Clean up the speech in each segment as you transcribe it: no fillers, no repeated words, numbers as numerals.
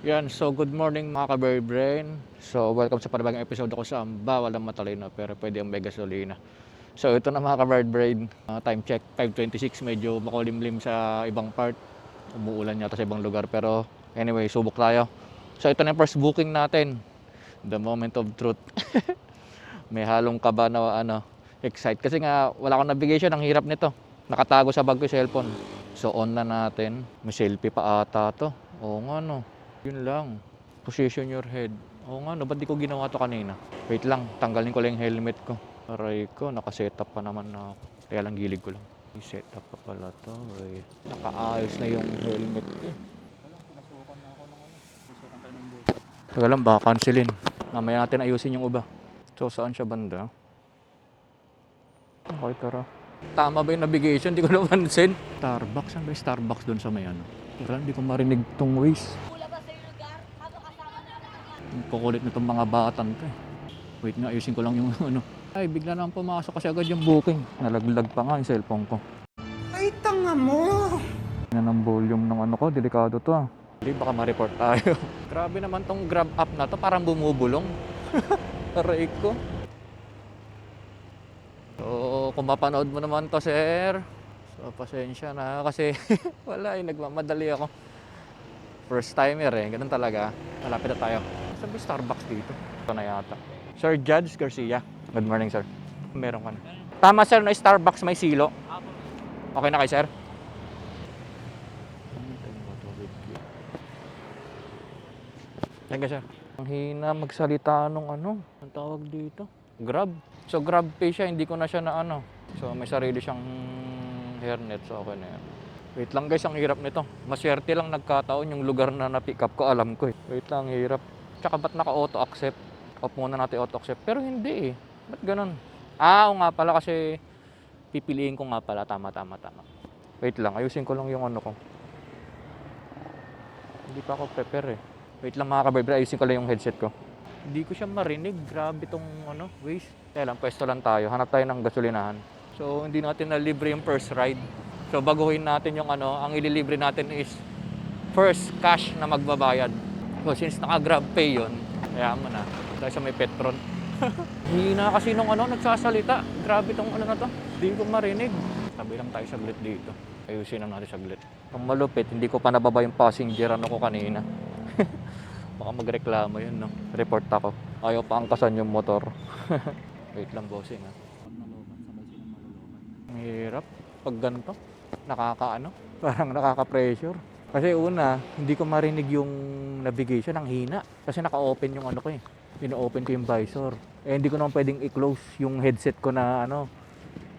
Yan, so good morning mga ka-Bird Brain. So welcome sa panibagong episode ako sa Bawal ang Matalino pero pwede ang may gasolina. So ito na mga ka-Bird Brain, time check 5:26, medyo makulimlim sa ibang part. Umuulan yata sa ibang lugar pero anyway, subok tayo. So ito na yung first booking natin. The moment of truth. May halong kaba na excite kasi nga wala akong navigation, ang hirap nito. Nakatago sa bag ko yung cellphone. So on na natin. May selfie pa ata to. Oo nga no. Yun lang. Position your head. Oo nga no, ba't di ko ginawa to kanina? Wait lang, tanggalin ko lang yung helmet ko. Aray ko, nakasetup pa naman na ako. Kaya lang gilid ko lang. I-setup pa pala to. Wait. Nakaayos na yung helmet ko. Taga lang, baka cancelin. Mamaya natin ayusin yung iba. So saan siya banda? Okay, tara. Tama ba yung navigation? Hindi ko napansin. Starbucks, saan ba yung Starbucks doon sa may ano? Tara, hindi ko marinig tong ways. Ang kukulit na itong mga batan to eh. Wait nga, ayusin ko lang yung ano. Ay, bigla naman pumasok kasi agad yung booking. Nalaglag pa nga yung cellphone ko. Ay, tanga mo! Yan ang volume ng ano ko, delikado to ah. Hindi, baka ma-report tayo. Grabe naman tong Grab app na to, parang bumubulong. Aray ko. So, kung mapanood mo naman to, sir. So, pasensya na kasi wala eh, nagmamadali ako. First timer eh, ganun talaga. Malapit na tayo. Saan ba yung Starbucks dito? Ito na yata. Sir Judge Garcia. Good morning, sir. Meron ka na. Tama, sir, na Starbucks may silo. Okay na kay sir? Yan ka, sir. Ang hina magsalita nung ano. Ang tawag dito? Grab. So, Grab pay siya. Hindi ko na siya na ano. So, may sarili siyang hairnet. So, okay na yan. Wait lang guys, ang hirap nito. Maswerte lang nagkataon yung lugar na na-pick up ko, alam ko eh. Wait lang, hirap. Tsaka ba't naka-auto accept? Off muna natin auto accept. Pero hindi eh. Ba't ganun? Oo nga pala kasi pipiliin ko nga pala. Tama. Wait lang, ayusin ko lang yung ano ko. Hindi pa ako prepare eh. Wait lang mga kabarber, ayusin ko lang yung headset ko. Hindi ko siya marinig. Grabe tong ano, waste. Kaya lang, pwesto lang tayo. Hanap tayo ng gasolinahan. So, hindi natin na libre yung first ride. So baguhin natin yung ano, ang ililibre natin is first cash na magbabayad. So since naka-Grab pay yun, kaya mo na. Dahil sa may Petron. Hina kasi nung ano, nagsasalita. Grabe tong ano na to. Hindi ko marinig. Tabi lang tayo saglit dito. Ayusin lang natin saglit. Ang malupit, hindi ko pa nababa yung passenger ano ko kanina. Baka magreklamo yun, no? Report ako. Ayaw pa angkasan yung motor. Wait lang, bossing, ha? Ang hirap. Pag ganito. Parang nakaka-pressure. Kasi una, hindi ko marinig yung navigation, ang hina. Kasi naka-open yung ano ko eh. Ino-open ko yung visor. Eh hindi ko naman pwedeng i-close yung headset ko na ano,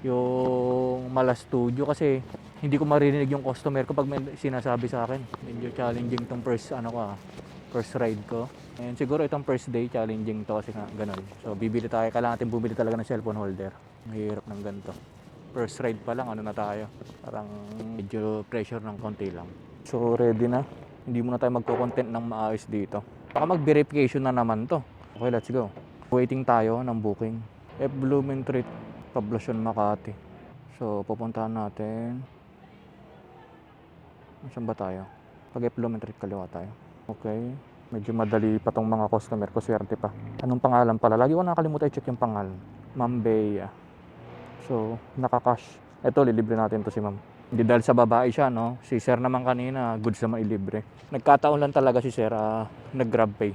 yung Mala Studio kasi hindi ko marinig yung customer ko pag may sinasabi sa akin. Medyo challenging tong first ride ko. And siguro itong first day challenging to kasi nga ganun. So bibili tayo, kailangan natin bumili talaga ng cellphone holder. Ang hirap ng ganito. First ride pa lang, ano na tayo. Parang medyo pressure ng konti lang. So ready na. Hindi muna tayo magko-content ng maayos dito. Baka mag-verification na naman to. Okay, let's go. Waiting tayo ng booking. F. Blumentritt, Poblacion, Makati. So pupuntahan natin. Saan ba tayo? Pag F. Blumentritt, kaliwa tayo. Okay. Medyo madali pa tong mga customer ko. Swerte pa. Anong pangalan pala? Lagi ko nakalimutan i-check yung pangalan. Ma'am Bea. So, naka-cash. Ito, lilibre natin to si ma'am. Hindi dahil sa babae siya, no? Si sir naman kanina, goods naman ilibre. Nagkataon lang talaga si sir, nag-grab pay.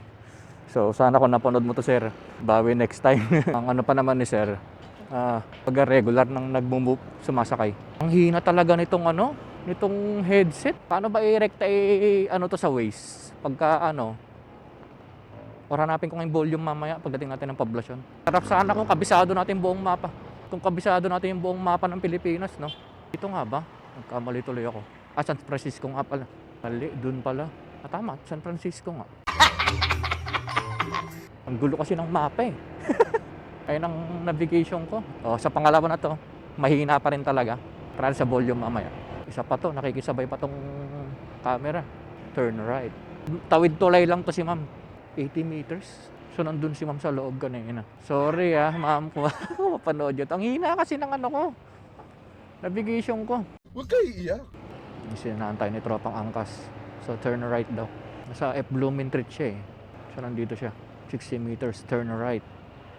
So, sana kung napanood mo to sir, bawi next time. Ang ano pa naman ni sir, pag regular nang nag-move, sumasakay. Ang hina talaga nitong nitong headset. Paano ba i-recta ano to sa waist? Pagka or hanapin ko ng volume mamaya pagdating natin ng Poblacion. Sarap sana kung kabisado natin buong mapa. Kung kabisado natin yung buong mapa ng Pilipinas, no? Ito nga ba? Nagkamali tuloy ako. San Francisco nga pala. Mali, dun pala. Tama, San Francisco nga. Ang gulo kasi ng mapa eh. Ayun ang navigation ko. Sa pangalawa na to, mahina pa rin talaga. Para sa volume mamaya. Isa pa to, nakikisabay pa tong camera. Turn right. Tawid tulay lang to si ma'am. 80 meters. So nandun si ma'am sa loob kanina. Sorry ma'am ko. Mapanood yun. Ang hina kasi ng ano ko. Navigation ko. Huwag kayo iiyak. Sinanaantay ni tropang angkas. So turn right daw. Nasa F Blooming Street siya eh. So nandito siya. 60 meters, turn right.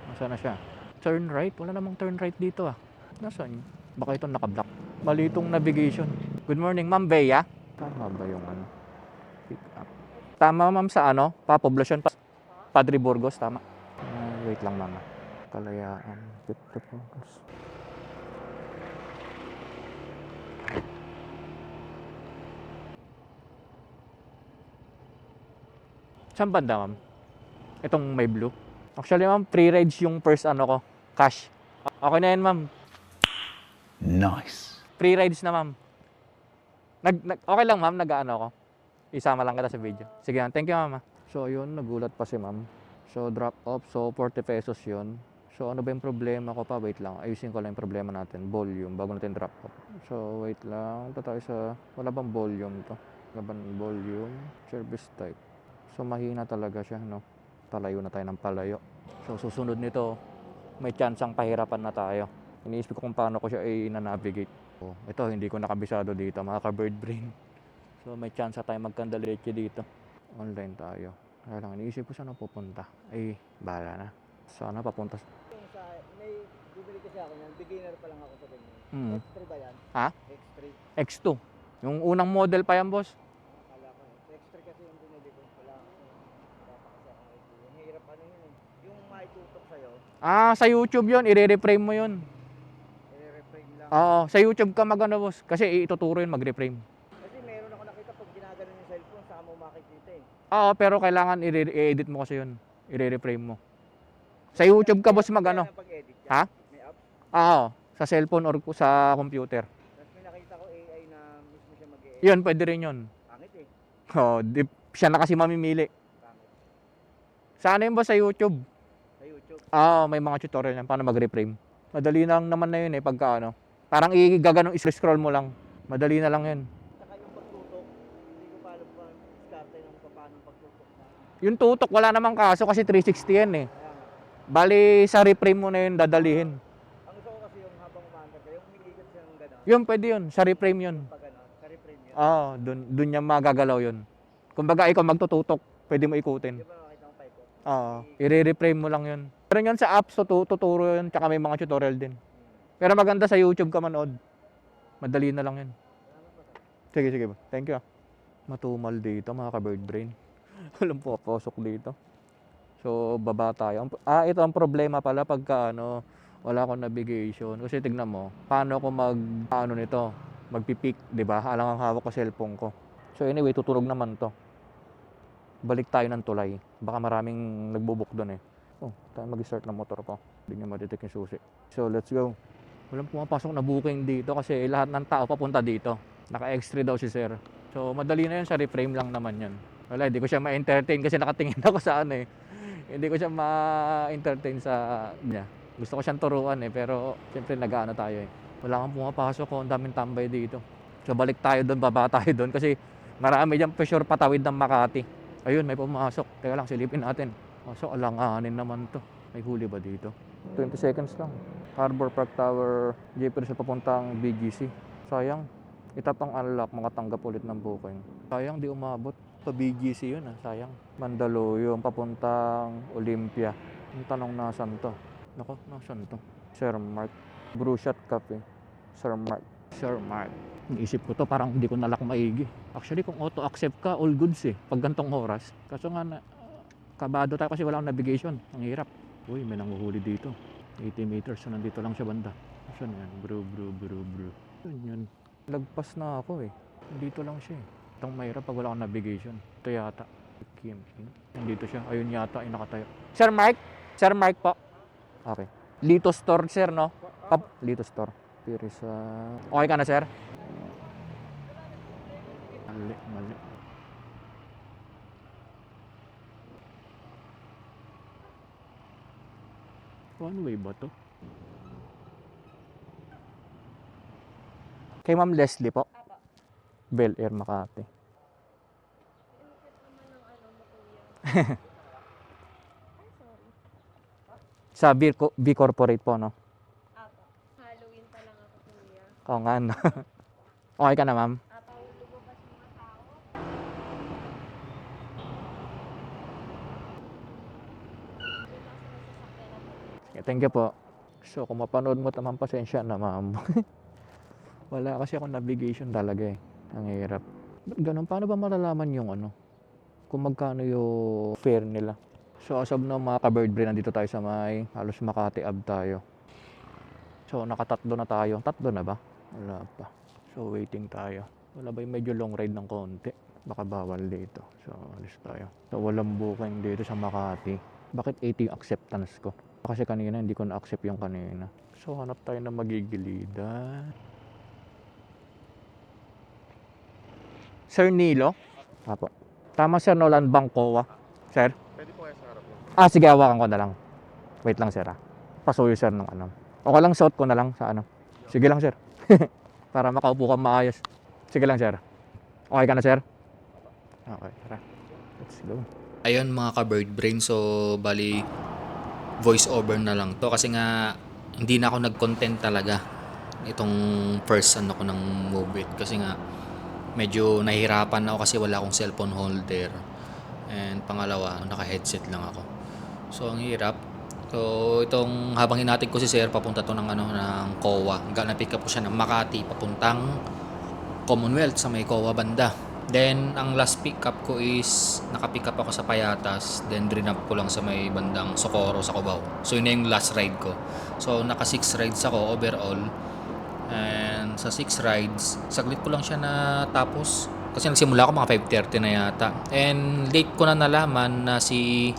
Nasaan na siya? Turn right? Wala namang turn right dito ah. Nasaan? Baka ito naka-block. Mali itong navigation. Good morning, Ma'am Bea. Tama ba yung ano? Pick up. Tama ma'am sa ano? Poblacion Padre Burgos, tama. Wait lang mama. Kalayaan. Padre Burgos. Saan banda ma'am? Itong may blue. Actually ma'am, free rides yung first ano ko. Cash. Okay na yan ma'am. Nice. Free rides na ma'am. Okay lang ma'am, nag-ano ako. Isama lang kita sa video. Sige ma'am, thank you ma'am. So yun, nagulat pa si ma'am. So drop off, so 40 pesos yun. So ano ba yung problema ko pa? Wait lang, ayusin ko lang yung problema natin. Volume, bago natin drop off. So wait lang, ito tayo sa, wala bang volume to? Wala bang volume? Service type. So mahina talaga siya, no? Palayo na tayo ng palayo. So susunod nito, may chance ang pahirapan na tayo. Iniisip ko kung paano ko siya i-navigate. So, ito, hindi ko nakabisado dito, mga ka-bird brain. So may chance tayo magkandaleche dito. Online tayo. Kaya lang, iniisip ko saan ako pupunta. Ay, bahala na. Sana papunta. May bibili kasi ako yan, beginner pa lang ako sa ganyan. X3 ba yan? Ha? X3. X2. Yung unang model pa yan, boss. Akala ko. X3 kasi yung binili ko. Wala pa kasi akong idea. Ang hirap ano yun eh. Yung maitutok sa'yo, Sa YouTube yun. I-reframe mo yun. i-reframe lang. Oo, sa YouTube ka magano, boss. Kasi ituturo yun mag-reframe. Kasi meron ako nakita pag ginaganon yung cellphone, saka mo makikita eh. Oo, pero kailangan i-edit mo kasi yun. I-reframe mo. Sa YouTube ka, boss, magano. Kaya pag-edit yan, Ha? may apps. Oo, sa cellphone or sa computer. Tapos may nakita ko AI na mismo siya mag-edit. Yun, pwede rin yun. Pangit eh. Oo, siya na kasi mamimili. Pangit. Sana yun, boss, sa YouTube. Sa YouTube. May mga tutorial yan paano mag-reframe. Madali lang naman na yun eh, pagka ano. Parang i-gaganon, i-scroll mo lang. Madali na lang yun. Saka yung pagtutok, hindi ko pa alam pa diskarte ng paano pagtutok na. Yung tutok, wala namang kaso kasi 360 yan eh. Kaya nga. Bali, sa reframe mo na yun, dadalihin. Ang gusto ko kasi yung habang umaandar ka, yung umiikot siya ng gano'n. Yun, pwede yun. Sa reframe yun. Pag ano, sa reframe yun. Dun niya magagalaw yun. Kumbaga, ikaw magtututok, pwede mo ikutin. Di ba makita mo pa ito? I-reframe mo lang yun. Pero yun sa apps, tuturo yun, tsaka may mga tutorial din. Pero maganda sa YouTube ka manood. Madali na lang yun. Sige, sige ba. Thank you. Matumal dito, mga ka-bird brain. Walang papasok dito. So, baba tayo. Ito ang problema pala pagka wala akong navigation. Kasi tignan mo, paano ako magpipik, di ba? Alang ang hawak ko cellphone ko. So anyway, tuturog naman to. Balik tayo ng tulay. Baka maraming nagbubuk doon eh. Tayo mag-start ng motor ko. Hindi niya madetect yung susi. So, let's go. Walang pumapasok na booking dito kasi lahat ng tao papunta dito. Naka-X3 daw si sir. So, madali na yun, sa reframe lang naman yun. Wala, hindi ko siya ma-entertain kasi nakatingin ako saan eh. Hindi ko siya ma-entertain sa niya. Gusto ko siyang turuan eh, pero siyempre nag-ano tayo eh. Wala kang pumapasok ang daming tambay dito. So, balik tayo doon, baba tayo doon kasi marami dyan for sure patawid ng Makati. Ayun, may pumasok. Teka lang, silipin natin. So, alanganin naman to. May huli ba dito? 20 seconds lang. Harbor Park Tower, Jeffrey sa papuntang BGC. Sayang. Itap ang unlock, makatanggap ulit ng booking. Sayang, di umabot. Pa BGC yun sayang. Mandaluyong, papuntang Olympia. Yung tanong nasan to? Nako, nasan to? Sir Mark. Brew Shot Cafe. Sir Mark. Sir Mark. Isip ko to, parang hindi ko nalak maigi. Actually, kung auto-accept ka, all goods eh. Pag gantong oras. Kaso nga, kabado tayo kasi wala akong navigation. Ang hirap. Uy, may nanguhuli dito. 80 meters. So, nandito lang siya banda. Saan yan? Brew. Yun. Lagpas na ako eh. Nandito lang siya eh. Itong mahirap pag wala akong navigation. Ito yata. Kim. Nandito siya. Ayun yata ay nakatayo. Sir Mark? Sir Mark po. Okay. Lito Store, sir, no? Lito Store. Pirisa. Okay ka na, sir? Mali. One way ba to? Kay Ma'am Leslie po. Bel Air, Makati. Sa B Corporate po, no? Apo. Halloween pa lang ako, kuya. Oo nga, no? Okay ka na, ma'am? Apo, lumabas mga tao. Thank you po. So, kung mapanood mo naman, pasensya na, ma'am. Wala kasi ako navigation talaga eh. Ang hirap. Ba't ganun? Paano ba malalaman yung ano? Kung magkano yung fare nila? So, as of now, mga ka-bird brain, nandito tayo sa may halos Makati Ave tayo. So, nakatatlo na tayo. Tatlo na ba? Wala pa. So, waiting tayo. Wala ba yung medyo long ride ng konti? Baka bawal dito. So, alis tayo. So, walang booking dito sa Makati. Bakit 80 yung acceptance ko? Kasi kanina, hindi ko na-accept yung kanina. So, hanap tayo na magigilida. Sir Nilo? Apo. Tama, Sir Nolan Bangkowa. Sir? Pwede po kayo sa harap yun. Sige, hawakan ko na lang. Wait lang, Sir. Pasuyo, Sir, ng ano. Okay lang, suot ko na lang sa ano. Sige lang, Sir. Para makaupo ka maayos. Sige lang, Sir. Okay ka na, Sir? Okay, tara. Let's go. Ayun mga ka-bird brain, so bali voice over na lang to kasi nga hindi na ako nag-content talaga itong first ano ko ng Move It kasi nga medyo nahihirapan ako kasi wala akong cellphone holder and pangalawa naka-headset lang ako, so ang hirap. So itong habang hinatid ko si Sir papunta to ng ano ng COA, na-pick up ko siya ng Makati papuntang Commonwealth sa may COA banda. Then, ang last pick up ko is naka-pick up ako sa Payatas, then drinap ko lang sa may bandang Socorro sa Cubao. So, yun na yung last ride ko. So, naka 6 rides ako overall. And sa 6 rides, saglit ko lang siya na tapos. Kasi nagsimula ako mga 5:30 na yata. And late ko na nalaman na si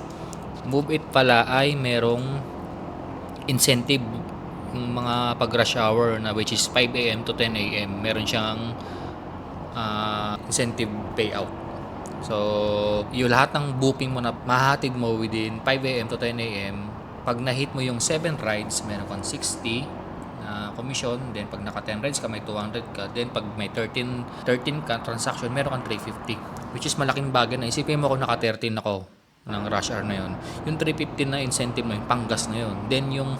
Move It pala ay merong incentive yung mga pag rush hour na which is 5 a.m. to 10 a.m. Meron siyang incentive payout. So, yung lahat ng booking mo na mahatid mo within 5 a.m. to 10 a.m. Pag na-hit mo yung 7 rides, meron kang 60 na commission. Then, pag naka 10 rides ka, may 200 ka. Then, pag may 13 ka transaction, meron kang 350. Which is malaking bagay na. Isipin mo kung naka 13 ako ng rush hour na yun. Yung 350 na incentive mo, yung panggas na yun. Then, yung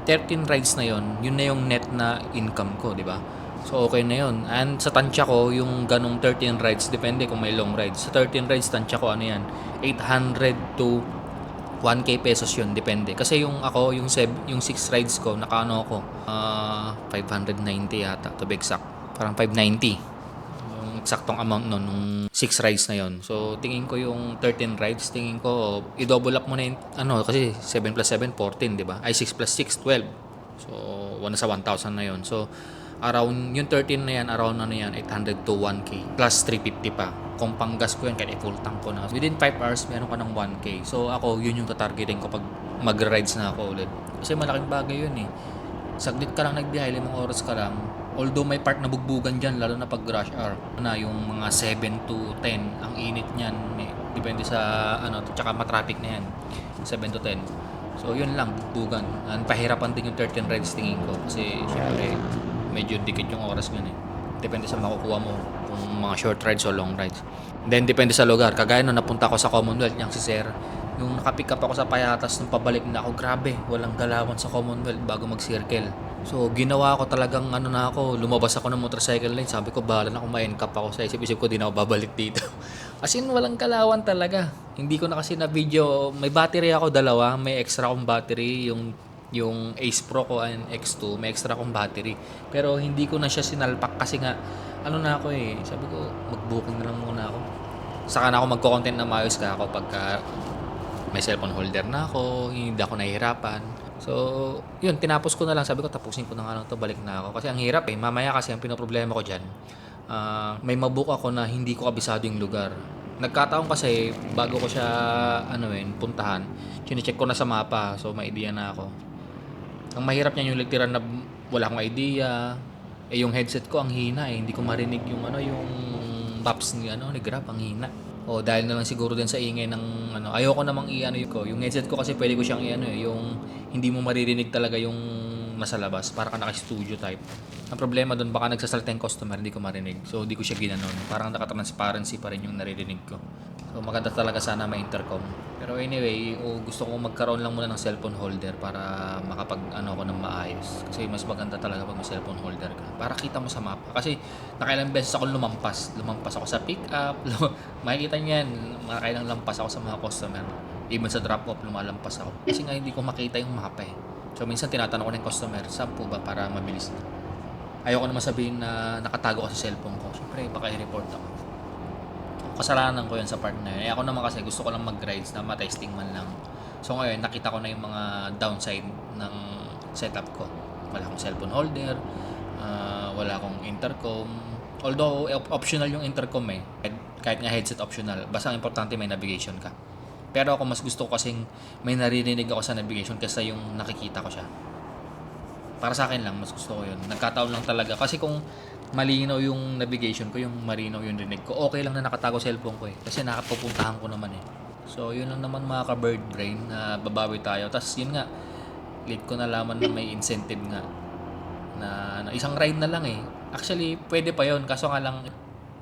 13 rides na yun, yun na yung net na income ko, di ba? So, okay na yun. And sa tansya ko, yung ganong 13 rides, depende kung may long rides. Sa 13 rides, tansya ko, ano yan, 800 to 1K pesos yun, depende. Kasi yung ako, yung 6 rides ko, nakaano ako, 590 yata, to be exact. Parang 590. Yung eksaktong amount nun, nung 6 rides na yun. So, tingin ko yung 13 rides, tingin ko, i-double up mo na yung, ano, kasi 7 plus 7, 14, di ba? Ay, 6 plus 6, 12. So, nasa 1,000 na yun. So, around yung 13 na yan, around ano yan, 800 to 1K plus 350 pa. Kung panggas ko yan, kaya full tank ko na. Within 5 hours, meron ka ng 1K. So ako, yun yung tatargeting ko pag mag-rides na ako ulit. Kasi malaking bagay yun eh. Saglit ka lang nagbiyahe, 5 oras ka lang. Although may part na bugbugan dyan, lalo na pag rush hour. Na yung mga 7 to 10, ang init niyan. Depende sa ano, tsaka matraffic na yan. 7 to 10. So yun lang, bugbugan. And pahirapan din yung 13 rides tingin ko. Kasi syempre, medyo dikit yung oras nga eh. Depende sa makukuha mo kung mga short rides o long rides. Then depende sa lugar. Kagaya nung napunta ako sa Commonwealth, yung si Sir, yung nakapick up ako sa Payatas nung pabalik na ako, grabe, walang galawan sa Commonwealth bago mag-circle. So ginawa ko talagang ano na ako, lumabas ako ng motorcycle lane, sabi ko bahala na kung ma-encap ako, sa isip-isip ko di na ako babalik dito. As in walang galawan talaga. Hindi ko na kasi na video, may battery ako dalawa, may extra akong battery, yung Ace Pro ko and X2, may extra akong battery. Pero hindi ko na siya sinalpak kasi nga, ano na ako eh, sabi ko, mag-booking na lang muna ako. Saka na ako magko-content na maayos ka ako pagka may cellphone holder na ako, hindi ako nahihirapan. So, yun, tinapos ko na lang. Sabi ko, tapusin ko na nga lang to, balik na ako. Kasi ang hirap eh, mamaya kasi ang pinoproblema ko dyan, may mabook ako na hindi ko kabisado yung lugar. Nagkataon kasi, bago ko siya, puntahan, chinecheck ko na sa mapa, so may idea na ako. Ang mahirap niyan yung literal na wala akong idea. Yung headset ko ang hina eh. Hindi ko marinig yung yung maps ni Grab, ang hina. O dahil na lang siguro din sa ingay ng ayoko namang yung headset ko kasi pwede ko siyang yung hindi mo maririnig talaga yung nasa labas. Para ka naka-studio type. Ang problema doon, baka nagsasalita yung customer, hindi ko marinig. So, hindi ko siya ginanon. Parang naka-transparency pa rin yung naririnig ko. So, maganda talaga sana may intercom. Pero anyway, gusto ko magkaroon lang muna ng cellphone holder para makapag-ano ko ng maayos. Kasi mas maganda talaga pag may cellphone holder ka. Para kita mo sa mapa. Kasi nakailang beses ako lumampas. Lumampas ako sa pick-up. Makikita niyo yan. Nakailang lampas ako sa mga customer. Even sa drop-off, lumalampas ako. Kasi nga hindi ko makita yung mapa eh. So, minsan tinatanong ko ng customer, saan po ba para mabilis na? Ayoko naman sabihin na nakatago ko sa cellphone ko. Siyempre, baka i-report ako. Kasalanan ko yan sa part na yun. Ako naman kasi gusto ko lang mag-rides na matesting man lang. So ngayon, nakita ko na yung mga downside ng setup ko. Wala akong cellphone holder, wala akong intercom. Although optional yung intercom eh. Kahit nga headset optional. Basta ang importante may navigation ka. Pero ako mas gusto ko kasing may naririnig ako sa navigation kaysa yung nakikita ko siya. Para sa akin lang, mas gusto ko yun. Nagkataon lang talaga. Kasi kung malinaw yung navigation ko, yung malinaw yung rinig ko, okay lang na nakatago cellphone ko eh. Kasi nakapupuntahan ko naman eh. So, yun lang naman mga ka-bird brain na babawi tayo. Tapos, yun nga, late ko nalaman na may incentive nga na isang ride na lang eh. Actually, pwede pa yun. Kaso nga lang,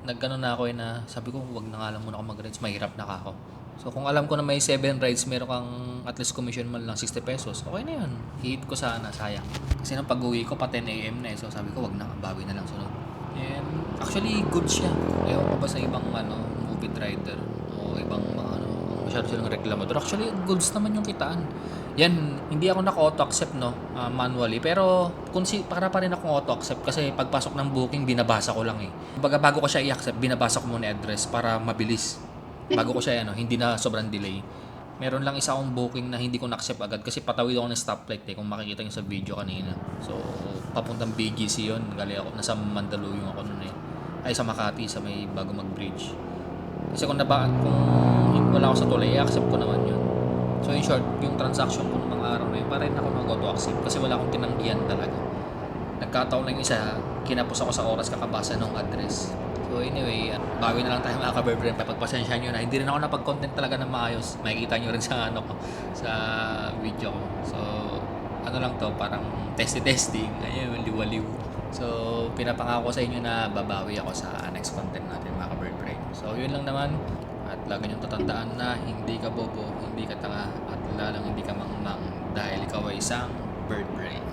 naggano na ako eh na sabi ko, wag na nga lang muna ako mag-rides. Mahirap na ako. So, kung alam ko na may 7 rides, meron kang at least commission man lang 60 pesos, okay na yun. Hit ko sana, sayang. Kasi nung pag-uwi ko, pa 10 a.m. na eh. So, sabi ko, wag na, bawi na lang sunod. And, actually, good siya. Ewan ko ba sa ibang, movie rider o ibang mga, masyado silang reklamador. Actually, goods naman yung kitaan. Yan, hindi ako naka-auto-accept, no, manually. Pero, para pa rin akong auto-accept kasi pagpasok ng booking, binabasa ko lang eh. Bago ko siya i-accept, binabasa ko muna yung address para mabilis. Bago ko siya, hindi na sobrang delay. Meron lang isa akong booking na hindi ko na-accept agad kasi patawid ako ng stoplight eh, kung makikita nyo sa video kanina. So, papuntang BGC yun. Galing ako, nasa Mandaluyong ako nun eh. Ay, sa Makati, sa may bago mag-bridge. Kasi kung wala ako sa tulay, i-accept ko naman yun. So, in short, yung transaction ko ng mga araw na yun, para rin ako mag-auto-accept kasi wala akong tinanggihan talaga. Nagkataon lang isa, kinapos ako sa oras kakabasa ng address. So anyway, bawi na lang tayo mga ka-bird. Pagpasensyahan nyo na, hindi rin ako napag-content talaga ng maayos. Makikita nyo rin sa sa video ko. So, lang to, parang testing, ayun, liwaliw. So, pinapangako ko sa inyo na babawi ako sa next content natin mga ka-bird brain. So, yun lang naman. At lagi nyo tatandaan na hindi ka bobo, hindi ka tanga, at lalang hindi ka mangmang dahil ikaw ay isang bird brain.